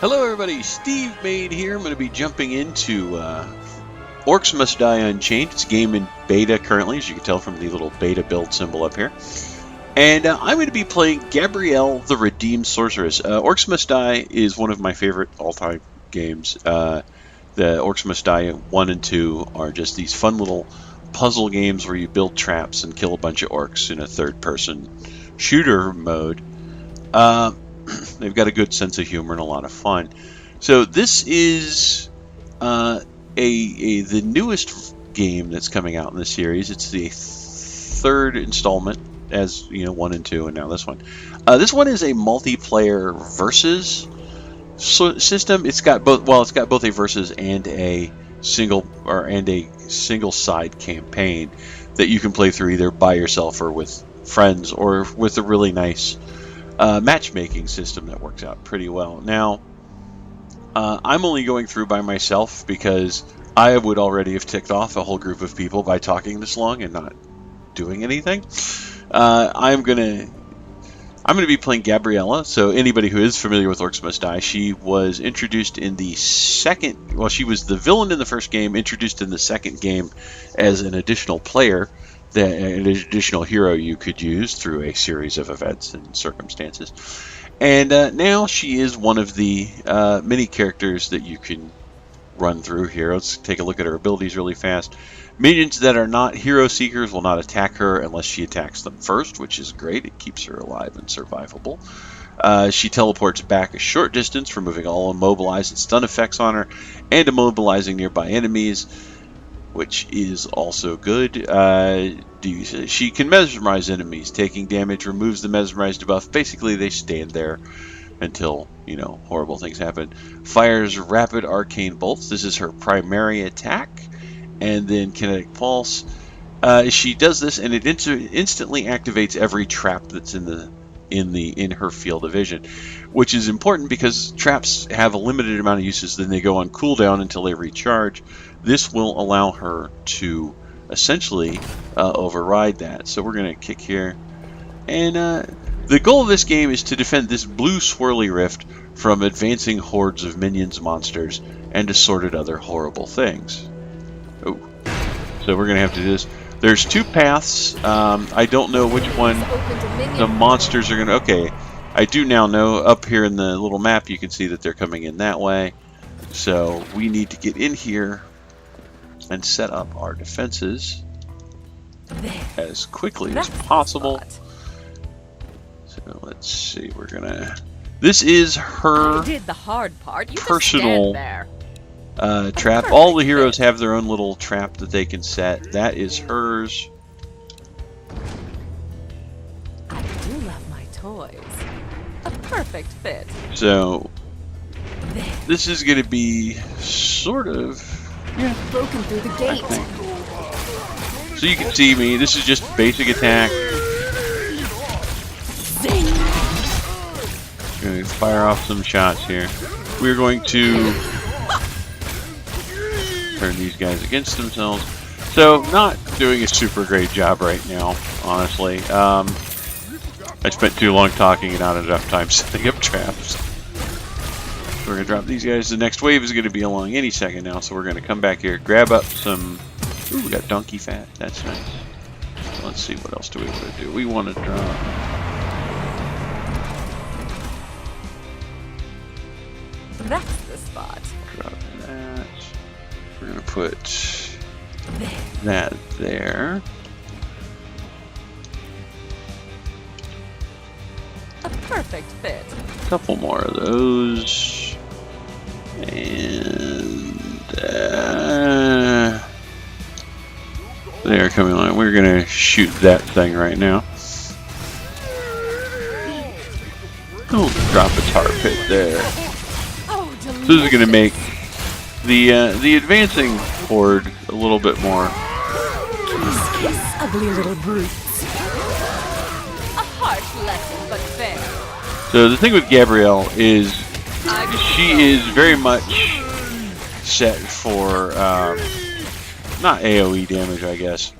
Hello everybody, Steve Mayne here. I'm going to be jumping into Orcs Must Die Unchained. It's a game in beta currently, as you can tell from the little beta build symbol up here. And I'm going to be playing Gabrielle the Redeemed Sorceress. Orcs Must Die is one of my favorite all-time games. The Orcs Must Die 1 and 2 are just these fun little puzzle games where you build traps and kill a bunch of orcs in a third-person shooter mode. They've got a good sense of humor and a lot of fun. So this is the newest game that's coming out in this series. It's the third installment, as you know, 1 and 2, and now this one. This one is a multiplayer versus system. It's got both. Well, it's got both a versus and a single side campaign that you can play through either by yourself or with friends, or with a really nice matchmaking system that works out pretty well. Now, I'm only going through by myself because I would already have ticked off a whole group of people by talking this long and not doing anything. I'm gonna be playing Gabriella. So anybody who is familiar with Orcs Must Die, she was introduced in the second. Well, she was the villain in the first game, introduced in the second game as an additional player. An additional hero you could use through a series of events and circumstances. And now she is one of the many characters that you can run through here. Let's take a look at her abilities really fast. Minions that are not hero seekers will not attack her unless she attacks them first, which is great. It keeps her alive and survivable. She teleports back a short distance, removing all immobilize and stun effects on her, and immobilizing nearby enemies, which is also good. She can mesmerize enemies. Taking damage removes the mesmerized debuff. Basically, they stand there until, you know, horrible things happen. Fires rapid arcane bolts. This is her primary attack. And then kinetic pulse. She does this, and it instantly activates every trap that's in her field of vision, which is important because traps have a limited amount of uses. Then they go on cooldown until they recharge. This will allow her to essentially override that. So we're going to kick here. And the goal of this game is to defend this blue swirly rift from advancing hordes of minions, monsters, and assorted other horrible things. Oh. So we're going to have to do this. There's two paths. I don't know which one the monsters are going to... Okay, I do now know. Up here in the little map, you can see that they're coming in that way. So we need to get in here and set up our defenses as quickly as possible. So let's see, we're gonna... This is her personal trap. All the heroes have their own little trap that they can set. That is hers. I do love my toys. A perfect fit. So this is gonna be sort of... Yeah. Broken through the gate. So you can see me. This is just basic attack. Going to fire off some shots here. We're going to turn these guys against themselves. So not doing a super great job right now, honestly. I spent too long talking and not enough time setting up traps. We're going to drop these guys. The next wave is going to be along any second now, so we're going to come back here, grab up some... Ooh, we got donkey fat. That's nice. So let's see, what else do we want to do? We want to drop... That's the spot. Drop that. We're going to put that there. A perfect fit. A couple more of those. And they're coming on. We're gonna shoot that thing right now. Oh, drop a tar pit there. So this is gonna make the advancing horde a little bit more. Kiss, ugly little brutes. A harsh lesson, but fair. So the thing with Gabrielle is she is very much set for not AoE damage, I guess,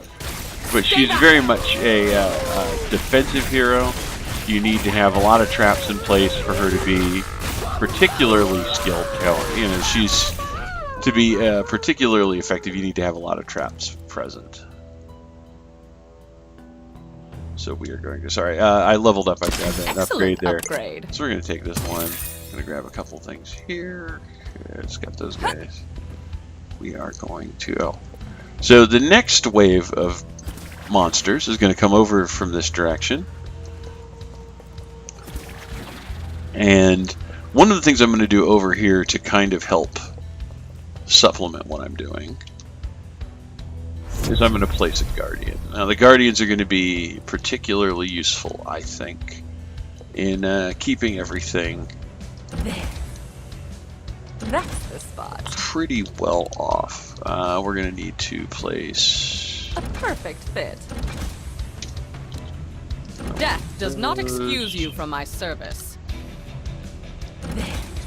but she's very much a defensive hero. You need to have a lot of traps in place for her to be particularly skilled. You know, she's to be particularly effective. You need to have a lot of traps present. So we are going to. Sorry, I leveled up. I grabbed that upgrade there. Upgrade. So we're going to take this one. I'm going to grab a couple things here. It's got those guys. We are going to. Oh. So the next wave of monsters is going to come over from this direction. And one of the things I'm going to do over here to kind of help supplement what I'm doing is I'm going to place a guardian. Now the guardians are going to be particularly useful, I think, in keeping everything That's the spot. pretty well off. We're going to need to place A perfect fit. Death does not excuse you from my service.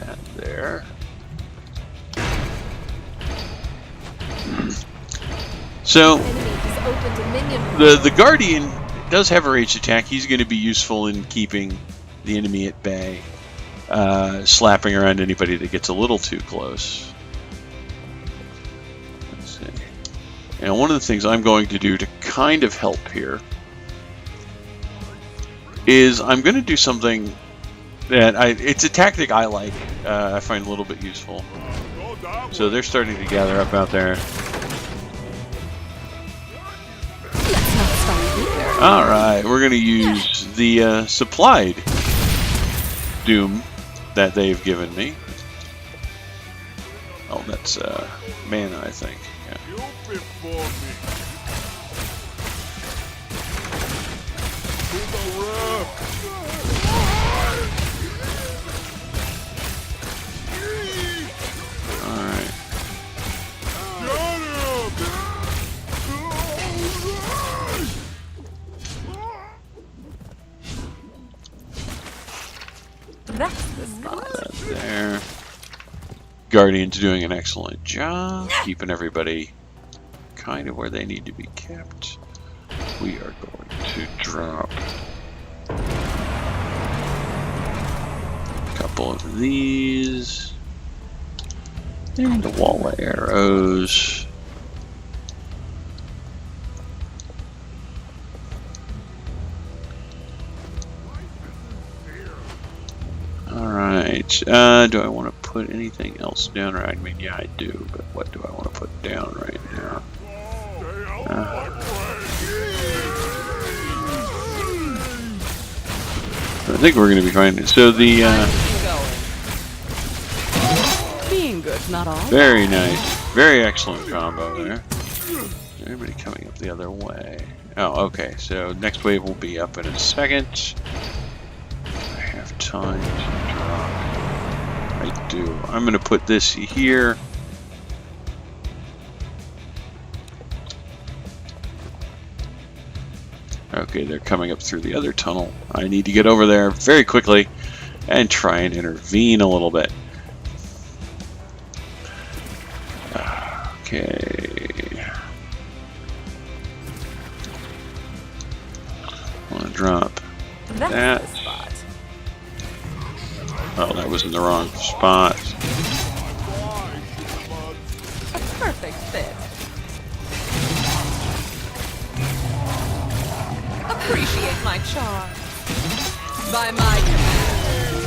that there. So the Guardian does have a ranged attack. He's going to be useful in keeping the enemy at bay, slapping around anybody that gets a little too close. Let's see. And one of the things I'm going to do to kind of help here is I'm going to do something that it's a tactic I like. I find a little bit useful. So they're starting to gather up out there. Alright, we're going to use the supplied doom that they've given me. Oh, that's mana, I think. Yeah. Alright. That's the spot. There. Guardian's doing an excellent job, keeping everybody kind of where they need to be kept. We are going to drop a couple of these and a wall of arrows. Alright, do I want to put anything else down? I mean, yeah, I do, but what do I want to put down right now? I think we're going to be fine. So the being good's not all. very nice, very excellent combo there. Is anybody coming up the other way? Oh, okay. So next wave will be up in a second. I have time to drop. I do. I'm going to put this here. Okay, they're coming up through the other tunnel. I need to get over there very quickly and try and intervene a little bit. Okay. I want to drop that. Oh, that was in the wrong spot. A perfect fit. Appreciate my charm. By my command.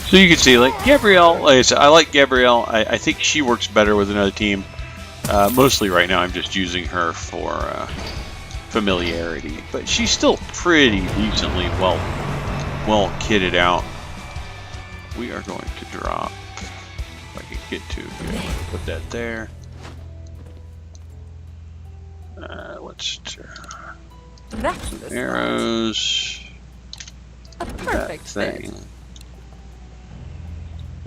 So you can see, like, Gabrielle, like I said, I like Gabrielle. I think she works better with another team. Mostly right now I'm just using her for familiarity. But she's still pretty decently well kitted out. We are going to drop, if I can get to, put that there. Let's That's the arrows. A perfect thing. fit.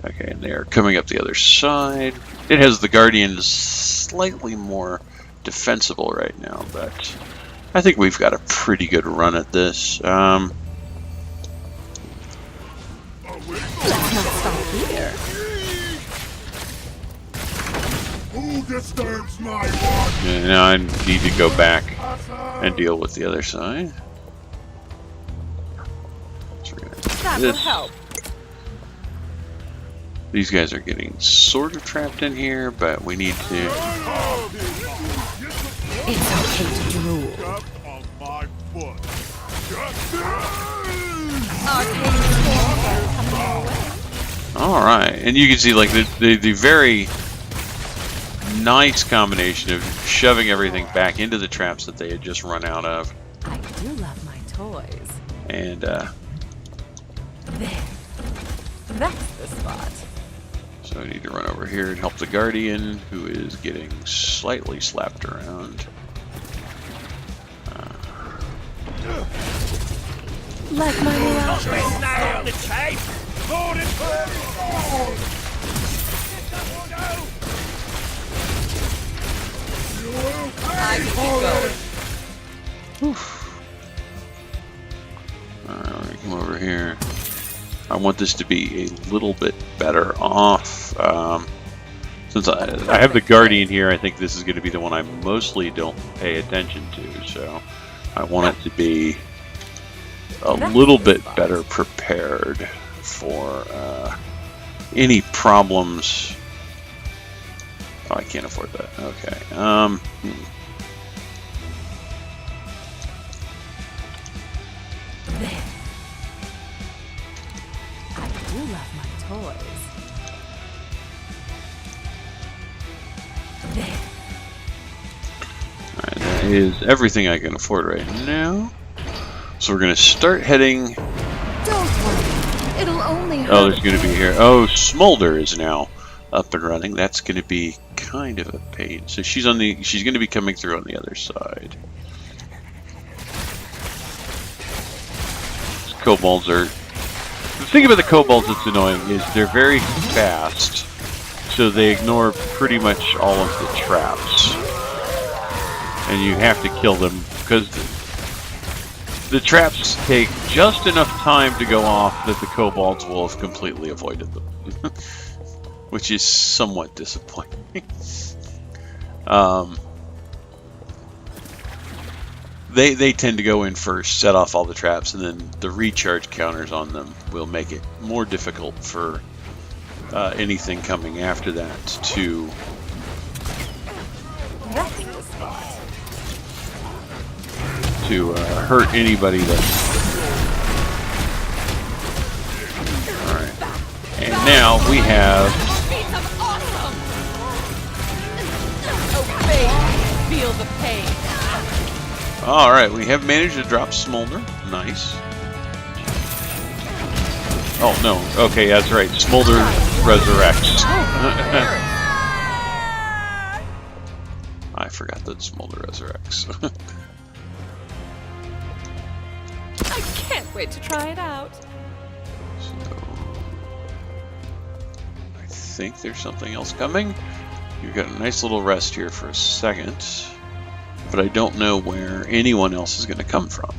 Okay, and they're coming up the other side. It has the Guardians slightly more defensible right now, but I think we've got a pretty good run at this. Let's not stop here. Who disturbs my watch? Now I need to go back. and deal with the other side. So we're gonna do That will help. These guys are getting sort of trapped in here, but we need to. It's okay to drool. All right, and you can see like the very nice combination of shoving everything back into the traps that they had just run out of. I do love my toys. And There. That's the spot. so I need to run over here and help the Guardian, who is getting slightly slapped around. Like my new outfit. I keep going. Alright, we're gonna come over here. I want this to be a little bit better off. Since I have the Guardian here, I think this is going to be the one I mostly don't pay attention to. So I want it to be a little bit better prepared for any problems. Oh, I can't afford that. Okay. There. I do love my toys. There. Alright, that is everything I can afford right now. So we're going to start heading. Don't worry. It'll only hurt. Oh, there's going to be here. Oh, Smolder is now up and running. That's going to be kind of a pain. So she's on the. She's going to be coming through on the other side. These kobolds are. The thing about the kobolds that's annoying is they're very fast, so they ignore pretty much all of the traps, and you have to kill them because the traps take just enough time to go off that the kobolds will have completely avoided them, which is somewhat disappointing. They tend to go in first, set off all the traps, and then the recharge counters on them will make it more difficult for anything coming after that to hurt anybody that's... Alright. And now we have... Feel the pain. Alright, we have managed to drop Smolder. Nice. Oh, no. Okay, that's right. Smolder resurrects. I forgot that Smolder resurrects. I can't wait to try it out. So, I think there's something else coming. You've got a nice little rest here for a second, but I don't know where anyone else is going to come from.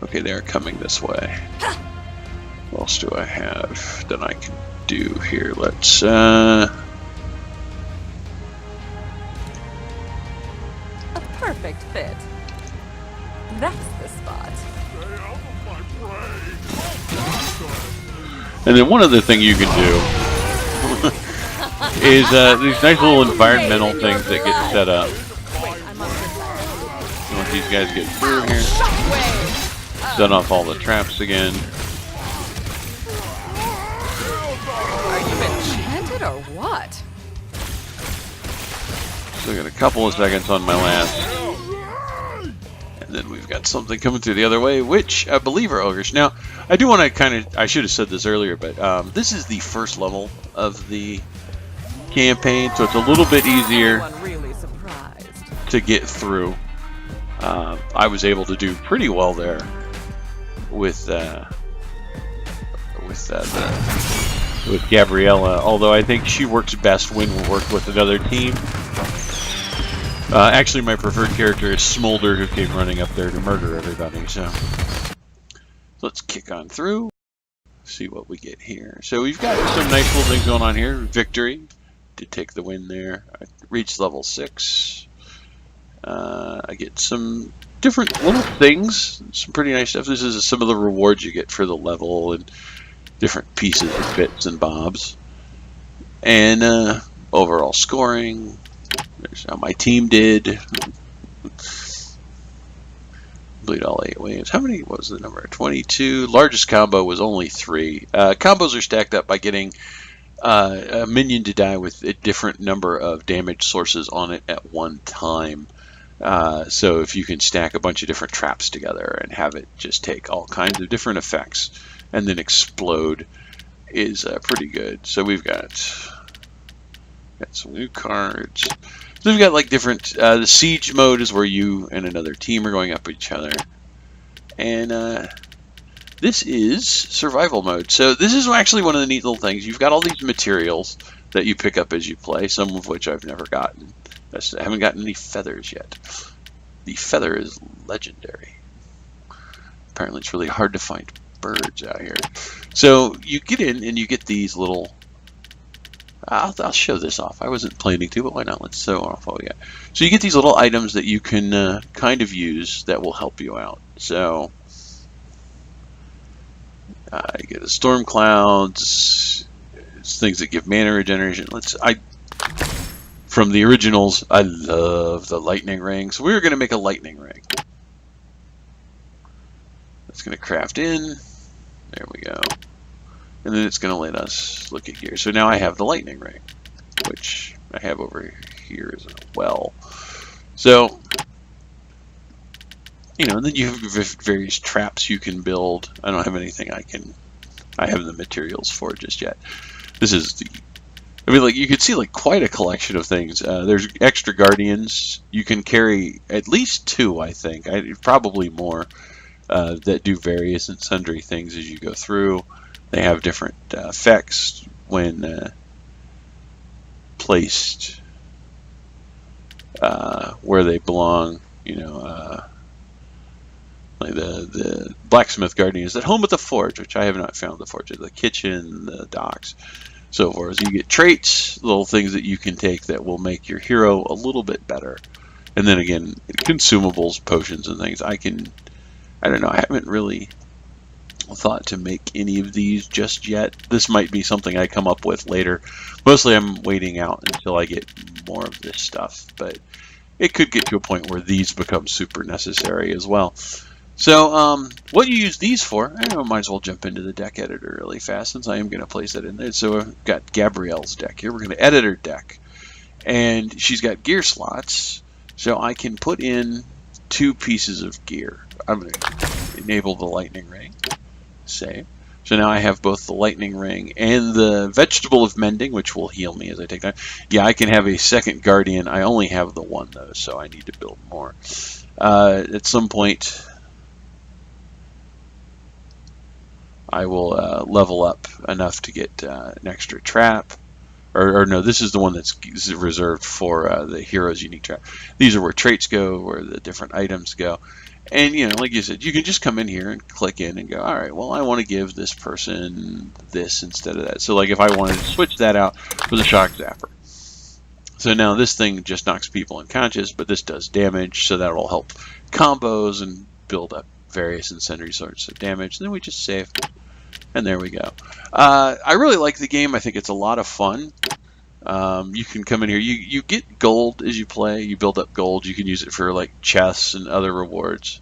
Okay, they're coming this way. What else do I have that I can do here? Let's A perfect fit. That's the spot. And then one other thing you can do is these nice little environmental things that get set up. Once these guys get through here, set off all the traps again. Are you enchanted or what? So I got a couple of seconds on my last. And then we've got something coming through the other way, which I believe are ogres. Now, I do want to I should have said this earlier, but this is the first level of the campaign, so it's a little bit easier to get through. I was able to do pretty well there with Gabriella, although I think she works best when we work with another team. Actually, my preferred character is Smolder, who came running up there to murder everybody. So let's kick on through, see what we get here. So we've got some nice little things going on here. Victory, did take the win there. I reached level 6. I get some different little things, some pretty nice stuff. This is some of the rewards you get for the level and different pieces and bits and bobs. And overall scoring. There's how my team did. Complete all 8 waves. How many was the number? 22. Largest combo was only 3. Combos are stacked up by getting a minion to die with a different number of damage sources on it at one time. So if you can stack a bunch of different traps together and have it just take all kinds of different effects and then explode is pretty good. So we've got some new cards. So we've got like different, the siege mode is where you and another team are going up each other. And this is survival mode. So this is actually one of the neat little things. You've got all these materials that you pick up as you play, some of which I've never gotten. I haven't gotten any feathers yet. The feather is legendary. Apparently it's really hard to find birds out here. So you get in and you get these little... I'll show this off. I wasn't planning to, but why not? Let's show off what we got. So you get these little items that you can kind of use that will help you out. So you get the storm clouds. It's things that give mana regeneration. From the originals, I love the lightning ring. So we're going to make a lightning ring. That's going to craft in. There we go. And then it's going to let us look at gear. So now I have the lightning ring, which I have over here as well. So, you know, and then you have various traps you can build. I don't have anything I have the materials for just yet. This is I mean, like, you could see, like, quite a collection of things. There's extra guardians. You can carry at least 2, I think. Probably more, that do various and sundry things as you go through. They have different effects when placed where they belong. You know, like the blacksmith guardian is at home at the forge, which I have not found the forge. The kitchen, the docks, so forth. So you get traits, little things that you can take that will make your hero a little bit better. And then again, consumables, potions, and things. I don't know. I haven't really thought to make any of these just yet. This might be something I come up with later. Mostly I'm waiting out until I get more of this stuff, but it could get to a point where these become super necessary as well. So what you use these for, I might as well jump into the deck editor really fast since I am going to place that in there. So I've got Gabrielle's deck here. We're going to edit her deck, and she's got gear slots, so I can put in 2 pieces of gear. I'm going to enable the lightning ring. Save. So now I have both the lightning ring and the vegetable of mending, which will heal me as I take time. Yeah, I can have a second guardian. I only have the 1 though, so I need to build more. At some point, I will level up enough to get an extra trap. Or no, this is the one that's reserved for the hero's unique trap. These are where traits go, where the different items go. And, you know, like you said, you can just come in here and click in and go, all right, well, I want to give this person this instead of that. So, like, if I wanted to switch that out with a shock zapper. So now this thing just knocks people unconscious, but this does damage, so that will help combos and build up various and sundry sorts of damage. And then we just save. And there we go. I really like the game. I think it's a lot of fun. You can come in here. You get gold as you play. You build up gold. You can use it for like chests and other rewards.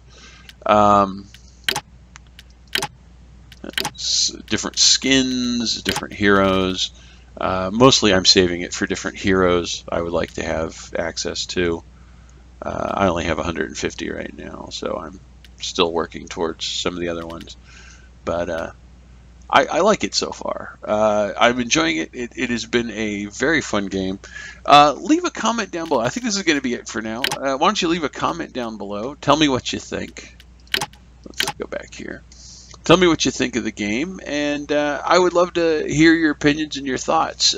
Different skins, different heroes. Mostly I'm saving it for different heroes I would like to have access to. I only have 150 right now, so I'm still working towards some of the other ones. But I like it so far. I'm enjoying it. It has been a very fun game. Leave a comment down below. I think this is going to be it for now. Why don't you leave a comment down below? Tell me what you think. Let's go back here. Tell me what you think of the game, and I would love to hear your opinions and your thoughts.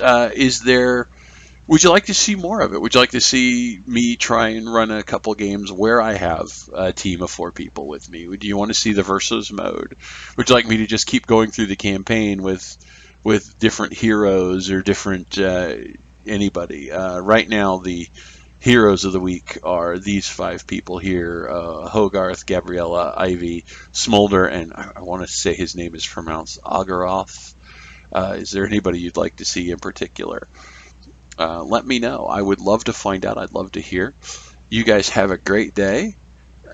Would you like to see more of it? Would you like to see me try and run a couple games where I have a team of 4 people with me? Do you want to see the versus mode? Would you like me to just keep going through the campaign with different heroes or different anybody? Right now, the heroes of the week are these 5 people here: Hogarth, Gabriella, Ivy, Smolder, and I want to say his name is pronounced Agaroth. Is there anybody you'd like to see in particular? Let me know. I would love to find out. I'd love to hear. You guys have a great day,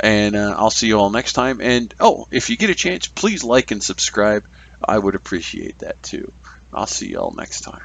and I'll see you all next time. And oh, if you get a chance, please like and subscribe. I would appreciate that too. I'll see you all next time.